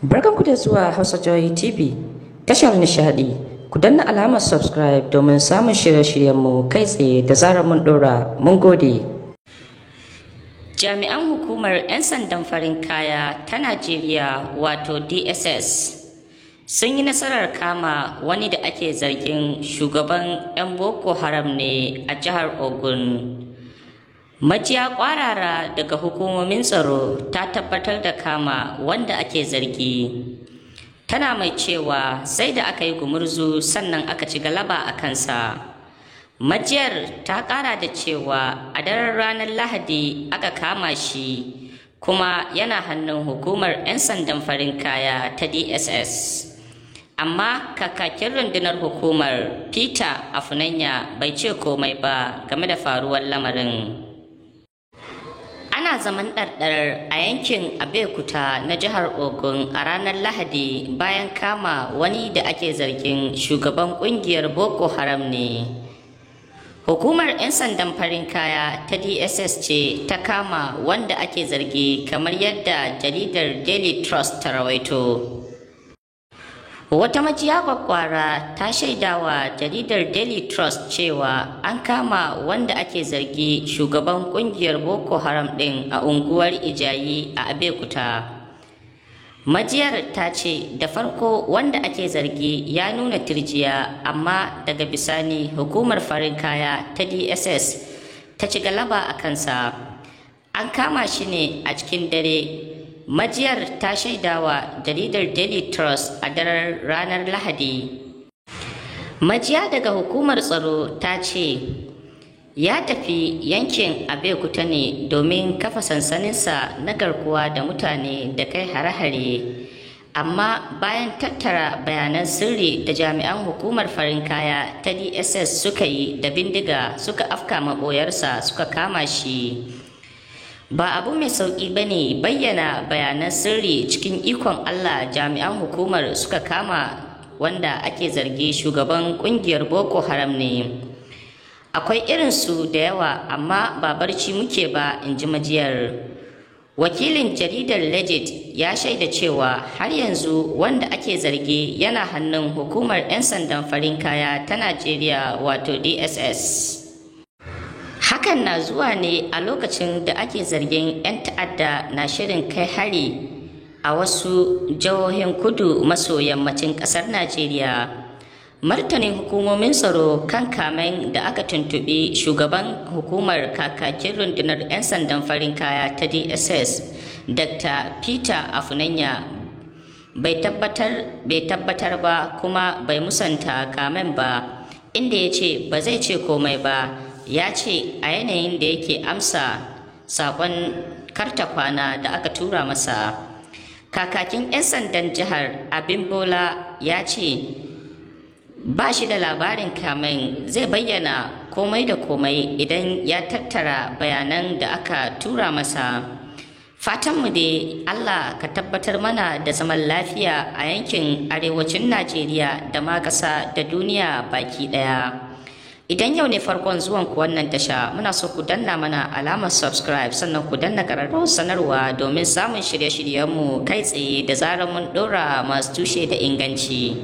Barkanku da zuwa Hausa Joy TV, tashar nishadi. Ku danna alamar subscribe domin samun shirye-shiryenmu kai tsaye da zarar mun ɗora. Mun gode. Jami'an hukumar 'yan sandan farin kaya ta Najeriya wato DSS sun yi nasarar kama wani da ake zargin shugaban 'yan Boko Haram ne a jihar Ogun. Majiya kwarara daga hukumomin tsaro ta tabbatar da kama wanda ake zargi. Tana mai cewa sai da aka yi gumurzu sannan aka ci galaba a kansa. Majiyar ta kara da cewa a daren ranar Lahadi aka kama shi kuma yana hannun hukumar 'yan sandan farin kaya ta DSS. Amma kakakin rundunar hukumar Peter Afunanya bai ce komai ba game da faruwar lamarin. Ana zaman ɗarɗar a yankin Abeokuta na jihar Ogun a ranar Lahadi bayan kama wani da ake zargin shugaban ƙungiyar Boko Haram ne. Hukumar 'yan sandan farin kaya ta DSS ce ta kama wanda ake zargi kamar yadda jaridar Daily Trust ta rawaito. Wata majiya kwakwara ta shaidawa jaridar Daily Trust cewa an kama wanda ake zargi shugaban kungiyar Boko Haram ɗin a unguwar Ijayi a Abeokuta. Majiyar ta ce da farko wanda ake zargi ya nuna tirjiya, amma daga bisani hukumar farin kaya ta DSS ta ci galaba a kansa. An kama shi ne a cikin dare. Majiyar ta shaidawa jaridar Daily Trust a daren ranar Lahadi. Majiya daga hukumar tsaro ta ce ya tafi yankin Abeokuta ne domin kafa sansaninsa na garkuwa da mutane da kai hare-hare. Amma bayan tattara bayanan sirri da jami'an hukumar farin kaya ta DSS suka yi da bindiga suka afka maɓoyarsa suka kama shi. Ba abu mai sauƙi ba ne bayyana bayanan sirri cikin ikon Allah. Jami'an hukumar suka kama wanda ake zargi shugaban ƙungiyar Boko Haram ne. Akwai irinsu da yawa amma ba barci muke ba, in ji majiyar. Wakilin jaridar Legit ya shaida cewa har yanzu wanda ake zargi yana hannun hukumar 'yan sandan farin kaya ta Najeriya wato DSS. Hakan na zuwa ne a lokacin da ake zargin 'yan ta'adda na shirin kai hari a wasu jihohin kudu maso yammacin ƙasar Najeriya. Martanin hukumomin tsaro kan kamen da aka tuntuɓi shugaban hukumar kakakin rundunar 'yan sandan farin kaya ta DSS, Dr. Peter Afunanya, bai tabbatar ba kuma bai musanta kamen ba, inda ya ce ba zai ce komai ba. Ya ce a yanayin da yake amsa sakon karta kwana da aka tura masa. Kakakin 'yan sandan jihar Abimbola ya ce ba shi da labarin kamen, zai bayyana komai da komai idan ya tattara bayanan da aka tura masa. Fatanmu dai Allah ka tabbatar mana da zaman lafiya a yankin arewacin Najeriya da ma ƙasa da duniya baki ɗaya. Idan yau ne farkon zuwan ku wannan tasha, muna so ku danna mana alamar subscribe sannan ku danna ƙararrawar sanarwa domin samun shirye-shiryenmu kai tsaye da zarar mun ɗora masu tushe da inganci.